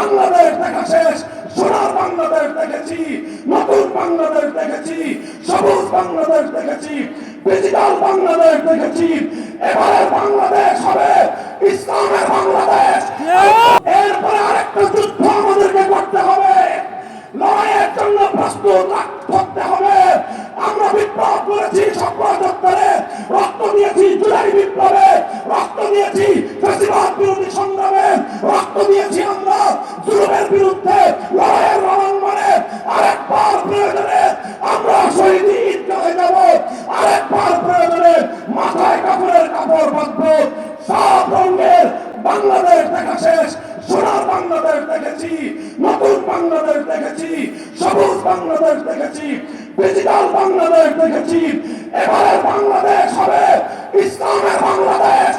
বাংলাদেশ দেখা শেষ, সোনার বাংলাদেশ দেখেছি, নতুন বাংলাদেশ দেখেছি, সবুজ বাংলাদেশ দেখেছি, ডিজিটাল বাংলাদেশ দেখেছি। এবারে বাংলাদেশ হবে ইসলামের বাংলাদেশ। এরপরে আরেকটা যুদ্ধ আমাদেরকে করতে হবে, লড়াইয়ের জন্য প্রস্তুত থাকতে হবে। আমরা বিপ্লব করেছি সকল চত্বরে, রক্ত দিয়েছি জুলাই বিপ্লবে, রক্ত দিয়েছি ফ্যাসিবাদ বিরোধী সংগ্রামে, রক্ত দিয়েছি আমরা জুলুমের বিরুদ্ধে লড়াইয়ের রণাঙ্গনে। আরেকবার প্রয়োজনে আমরা শহীদ ঈদগাহে যাব, আরেকবার প্রয়োজনে মাথায় কাপড়ের কাপড় বাঁধবো। সব রঙের বাংলাদেশ দেখা শেষ, সোনার বাংলাদেশ দেখেছি, নতুন বাংলাদেশ দেখেছি, সবুজ বাংলাদেশ দেখেছি, ডিজিটাল বাংলাদেশ দেখেছি। এবারে বাংলাদেশ হবে ইসলামের বাংলাদেশ।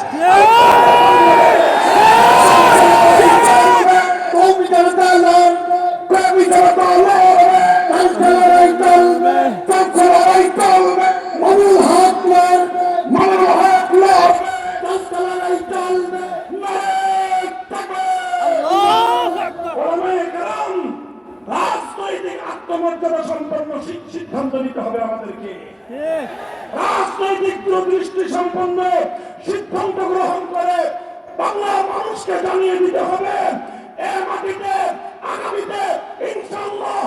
রাজনৈতিক আত্মমর্যাদা সম্পন্ন সিদ্ধান্ত নিতে হবে আমাদেরকে, রাজনৈতিক দূরদৃষ্টি সম্পন্ন সিদ্ধান্ত গ্রহণ করে বাংলার মানুষকে জানিয়ে দিতে হবে এ মাটিতে আগামীতে ইনশাআল্লাহ